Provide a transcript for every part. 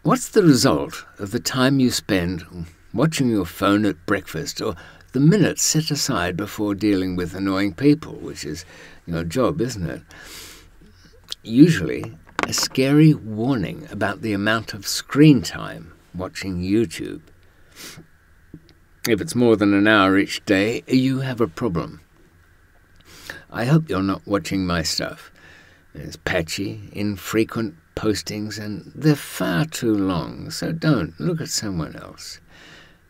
What's the result of the time you spend watching your phone at breakfast, or the minutes set aside before dealing with annoying people, which is your job, isn't it? Usually a scary warning about the amount of screen time watching YouTube. If it's more than an hour each day, you have a problem. I hope you're not watching my stuff. It's patchy, infrequent postings, and they're far too long, so don't. Look at someone else.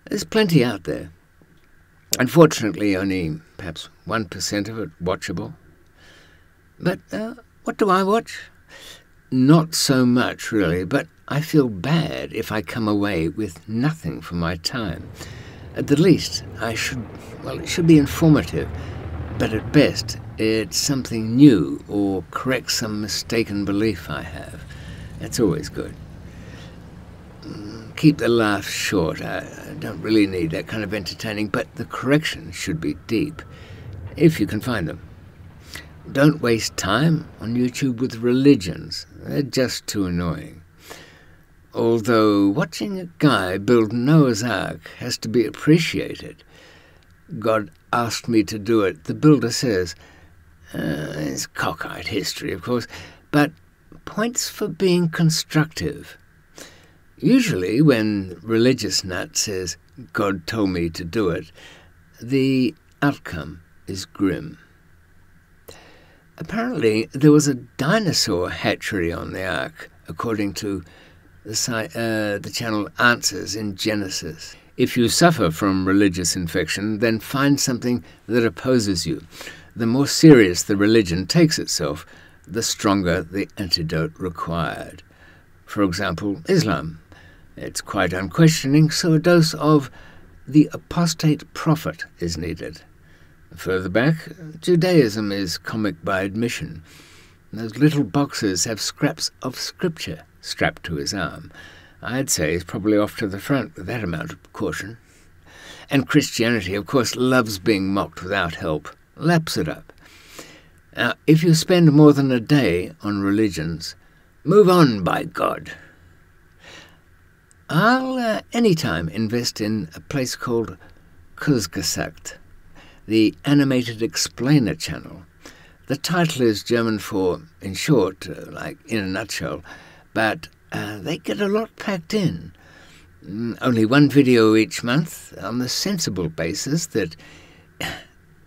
There's plenty out there. Unfortunately, only perhaps 1% of it watchable. But what do I watch? Not so much, really, but I feel bad if I come away with nothing for my time. At the least, it should be informative, but at best, it's something new or corrects some mistaken belief I have. That's always good. Keep the laughs short. I don't really need that kind of entertaining, but the corrections should be deep, if you can find them. Don't waste time on YouTube with religions. They're just too annoying. Although watching a guy build Noah's Ark has to be appreciated. God asked me to do it, the builder says. It's cockeyed history, of course, but points for being constructive. Usually when religious nut says, God told me to do it, the outcome is grim. Apparently there was a dinosaur hatchery on the Ark, according to the channel Answers in Genesis. If you suffer from religious infection, then find something that opposes you. The more serious the religion takes itself, the stronger the antidote required. For example, Islam. It's quite unquestioning, so a dose of the apostate prophet is needed. Further back, Judaism is comic by admission. Those little boxes have scraps of scripture strapped to his arm. I'd say he's probably off to the front with that amount of caution. And Christianity, of course, loves being mocked without help. Laps it up. Now, if you spend more than a day on religions, move on, by God. I'll anytime invest in a place called Kurzgesagt, the animated explainer channel. The title is German for, in short, like in a nutshell, but they get a lot packed in. Only one video each month, on the sensible basis that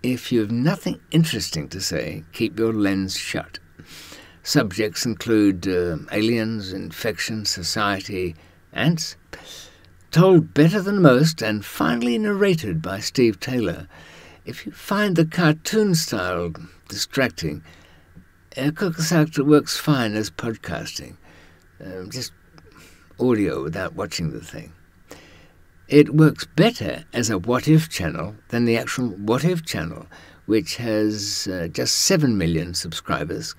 if you have nothing interesting to say, keep your lens shut. Subjects include aliens, infection, society, ants, told better than most and finally narrated by Steve Taylor. If you find the cartoon style distracting, Kurzgesagt works fine as podcasting. Just audio without watching the thing. It works better as a what-if channel than the actual what-if channel, which has just 7 million subscribers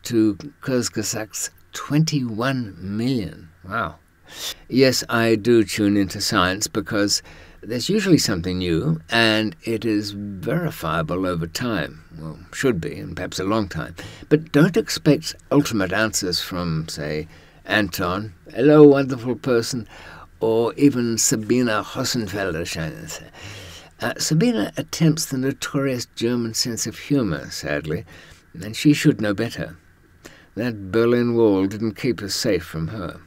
to Kurzgesagt's 21 million. Wow. Yes, I do tune into science because there's usually something new and it is verifiable over time. Well, should be, and perhaps a long time. But don't expect ultimate answers from, say, Anton, hello, wonderful person, or even Sabina Hossenfelder. Sabina attempts the notorious German sense of humour, sadly, and she should know better. That Berlin Wall didn't keep us safe from her.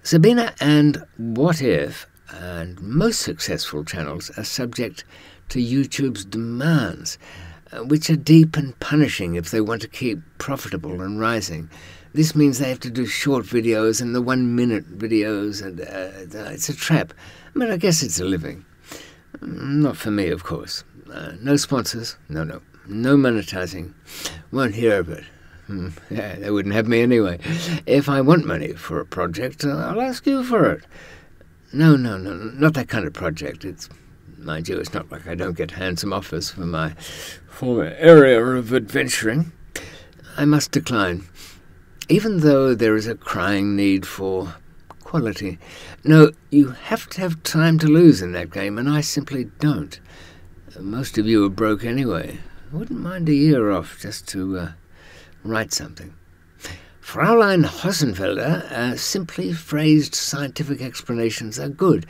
Sabina and What If, and most successful channels, are subject to YouTube's demands, which are deep and punishing if they want to keep profitable and rising. This means they have to do short videos and the 1-minute videos, and it's a trap. But I guess it's a living. Not for me, of course. No sponsors. No monetizing. Won't hear of it. Yeah, they wouldn't have me anyway. If I want money for a project, I'll ask you for it. No, not that kind of project. Mind you, it's not like I don't get handsome offers for my former area of adventuring. I must decline, even though there is a crying need for quality. No, you have to have time to lose in that game, and I simply don't. Most of you are broke anyway. I wouldn't mind a year off just to write something. Fraulein Hossenfelder, simply phrased scientific explanations are good,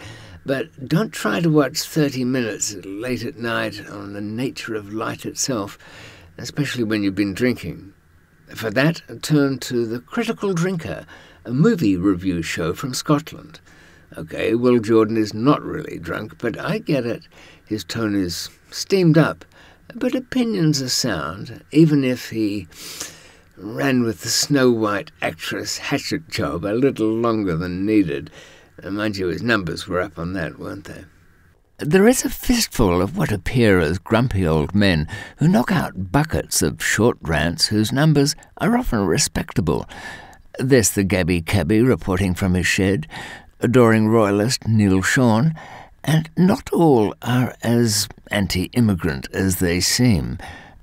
but don't try to watch 30 minutes late at night on the nature of light itself, especially when you've been drinking. For that, turn to The Critical Drinker, a movie review show from Scotland. Okay, Will Jordan is not really drunk, but I get it. His tone is steamed up, but opinions are sound, even if he ran with the Snow White actress hatchet job a little longer than needed. Mind you, his numbers were up on that, weren't they? There is a fistful of what appear as grumpy old men who knock out buckets of short rants whose numbers are often respectable. There's the Gabby Cabby reporting from his shed, adoring royalist Neil Sean, and not all are as anti-immigrant as they seem.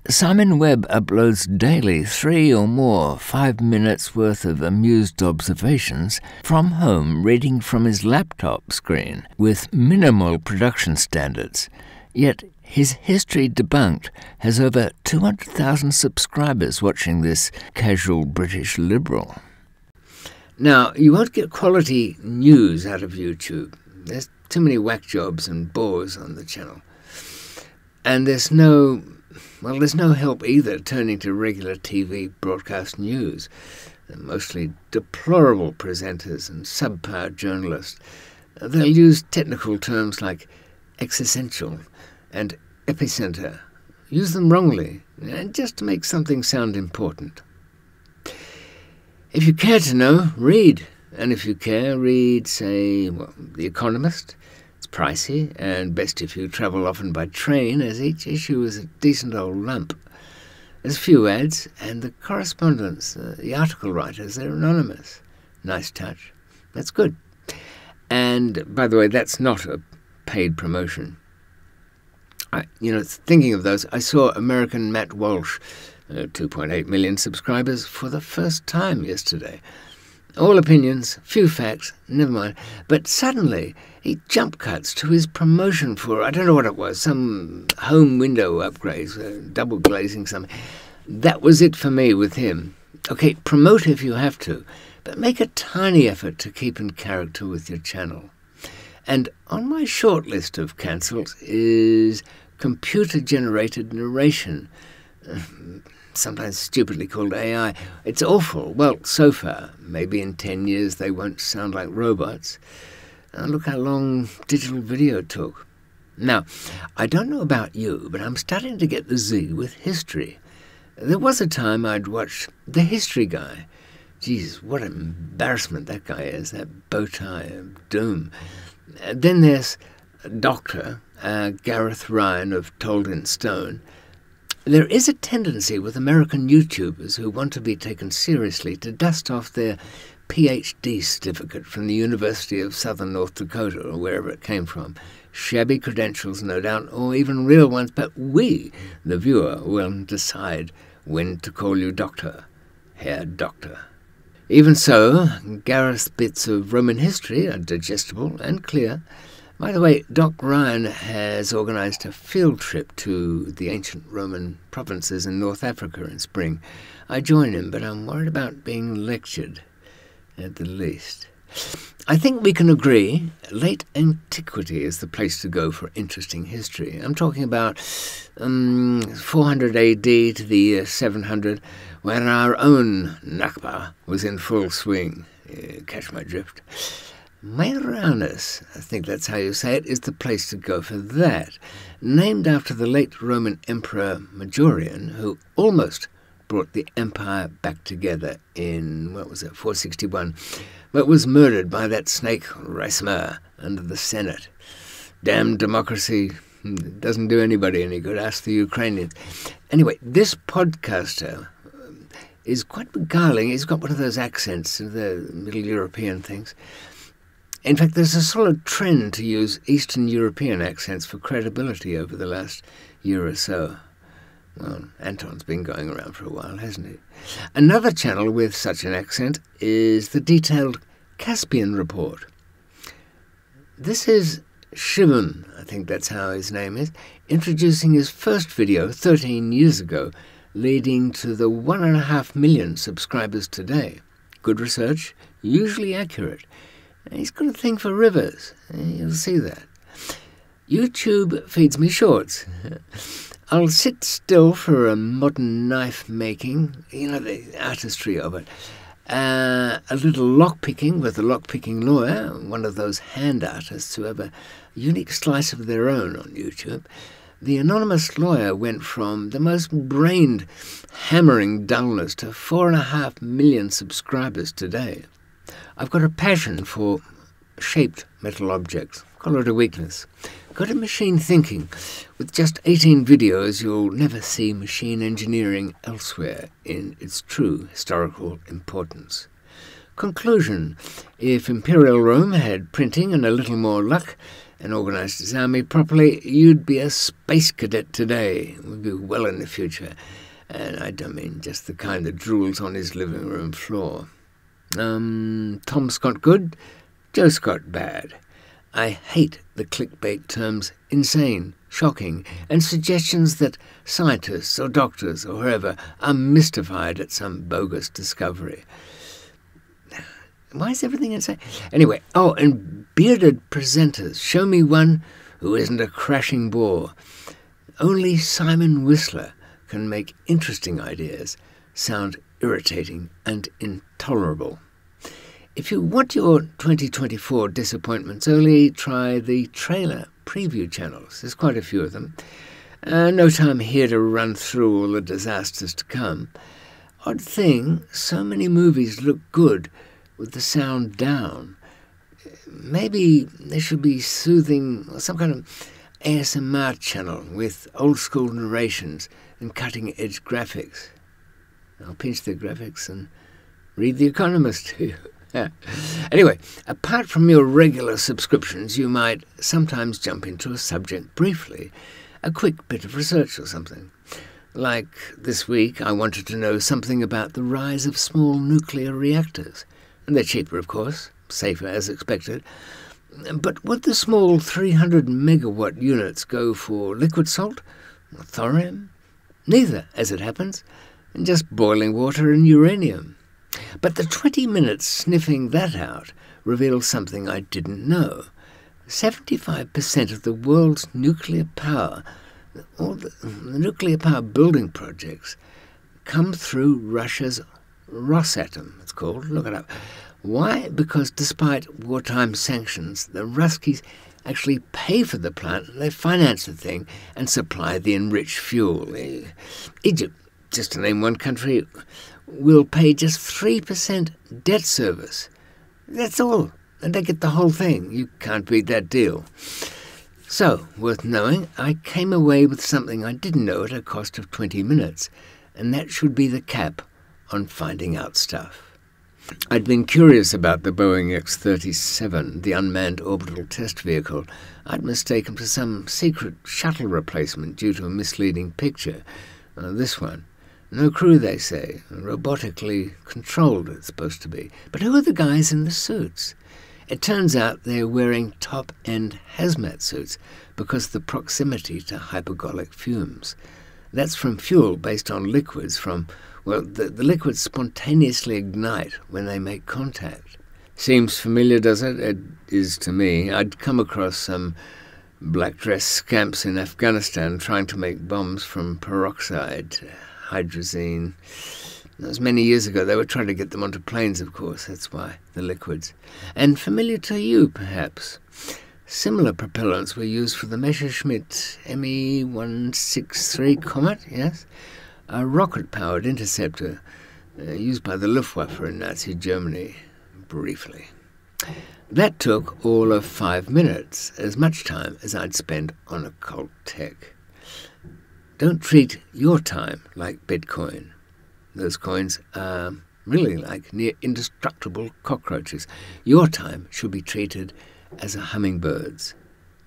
Simon Webb uploads daily 3 or more 5 minutes worth of amused observations from home, reading from his laptop screen with minimal production standards. Yet his History Debunked has over 200,000 subscribers watching this casual British liberal. Now, you won't get quality news out of YouTube. There's too many whack jobs and bores on the channel. And there's no help either turning to regular TV broadcast news. They're mostly deplorable presenters and subpar journalists. They'll use technical terms like existential and epicenter. Use them wrongly, just to make something sound important. If you care to know, read. And if you care, read, say, The Economist. It's pricey, and best if you travel often by train, as each issue is a decent old lump. There's few ads, and the correspondents, the article writers, they're anonymous. Nice touch. That's good. And, by the way, that's not a paid promotion. Thinking of those, I saw American Matt Walsh, 2.8 million subscribers, for the first time yesterday. All opinions, few facts, never mind. But suddenly, he jump cuts to his promotion for, I don't know what it was, some home window upgrades, double glazing something. That was it for me with him. Okay, promote if you have to, but make a tiny effort to keep in character with your channel. And on my short list of cancels is computer-generated narration, sometimes stupidly called AI. It's awful. Well, so far. Maybe in 10 years they won't sound like robots. Look how long digital video took. Now, I don't know about you, but I'm starting to get the Z with history. There was a time I'd watch The History Guy. Jesus, what an embarrassment that guy is, that bow tie of doom. Then there's Dr. Gareth Ryan of Told in Stone. There is a tendency with American YouTubers who want to be taken seriously to dust off their PhD certificate from the University of Southern North Dakota or wherever it came from. Shabby credentials, no doubt, or even real ones, but we, the viewer, will decide when to call you Doctor, Herr Doctor. Even so, Gareth's bits of Roman history are digestible and clear. By the way, Doc Ryan has organised a field trip to the ancient Roman provinces in North Africa in spring. I join him, but I'm worried about being lectured, at the least. I think we can agree late antiquity is the place to go for interesting history. I'm talking about 400 AD to the year 700, when our own Nakba was in full swing. Catch my drift. Majoranus, I think that's how you say it, is the place to go for that. Named after the late Roman Emperor Majorian, who almost brought the empire back together in, 461, but was murdered by that snake Ricimer under the Senate. Damn democracy doesn't do anybody any good. Ask the Ukrainians. Anyway, this podcaster is quite beguiling. He's got one of those accents, the Middle European things. In fact, there's a solid trend to use Eastern European accents for credibility over the last year or so. Well, Anton's been going around for a while, hasn't he? Another channel with such an accent is the detailed Caspian Report. This is Shimon, I think that's how his name is, introducing his first video 13 years ago, leading to the 1.5 million subscribers today. good research, usually accurate. He's got a thing for rivers. You'll see that. YouTube feeds me shorts. I'll sit still for a modern knife making, the artistry of it. A little lock-picking with a lock-picking lawyer, one of those hand artists who have a unique slice of their own on YouTube. The anonymous lawyer went from the most brained, hammering dullness to 4.5 million subscribers today. I've got a passion for shaped metal objects. Call it a weakness. Got a machine thinking. With just 18 videos, you'll never see machine engineering elsewhere in its true historical importance. Conclusion. If Imperial Rome had printing and a little more luck and organised its army properly, you'd be a space cadet today. We'd be well in the future. And I don't mean just the kind that drools on his living room floor. Tom Scott good, Joe Scott bad. I hate the clickbait terms insane, shocking, and suggestions that scientists or doctors or whoever are mystified at some bogus discovery. Why is everything insane? Anyway, and bearded presenters. Show me one who isn't a crashing bore. Only Simon Whistler can make interesting ideas sound irritating and intolerable. If you want your 2024 disappointments early, try the trailer preview channels. There's quite a few of them. No time here to run through all the disasters to come. Odd thing, so many movies look good with the sound down. Maybe there should be soothing, or some kind of ASMR channel with old-school narrations and cutting-edge graphics. I'll pinch the graphics and read The Economist to you. Anyway, apart from your regular subscriptions, you might sometimes jump into a subject briefly, a quick bit of research or something. Like this week, I wanted to know something about the rise of small nuclear reactors. And they're cheaper, of course, safer as expected. But would the small 300 megawatt units go for liquid salt or thorium? Neither, as it happens, and just boiling water and uranium. But the 20 minutes sniffing that out reveals something I didn't know. 75% of the world's nuclear power, all the nuclear power building projects, come through Russia's Rosatom, it's called. Look it up. Why? Because despite wartime sanctions, the Ruskies actually pay for the plant, they finance the thing, and supply the enriched fuel. Egypt, just to name one country, will pay just 3% debt service. That's all. And they get the whole thing. You can't beat that deal. So, worth knowing, I came away with something I didn't know at a cost of 20 minutes, and that should be the cap on finding out stuff. I'd been curious about the Boeing X-37, the unmanned orbital test vehicle. I'd mistaken for some secret shuttle replacement due to a misleading picture. This one. No crew, they say. Robotically controlled, it's supposed to be. But who are the guys in the suits? It turns out they're wearing top-end hazmat suits because of the proximity to hypergolic fumes. That's from fuel based on liquids from, the liquids spontaneously ignite when they make contact. Seems familiar, does it? It is to me. I'd come across some black-dressed scamps in Afghanistan trying to make bombs from peroxide, hydrazine. That was many years ago. They were trying to get them onto planes, of course. That's why, the liquids. And familiar to you, perhaps. Similar propellants were used for the Messerschmitt Me-163 Comet, yes? A rocket-powered interceptor used by the Luftwaffe in Nazi Germany, briefly. That took all of 5 minutes, as much time as I'd spent on occult tech. Don't treat your time like Bitcoin. Those coins are really like near indestructible cockroaches. Your time should be treated as a hummingbird's,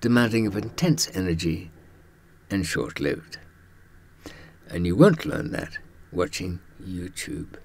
demanding of intense energy and short-lived. And you won't learn that watching YouTube.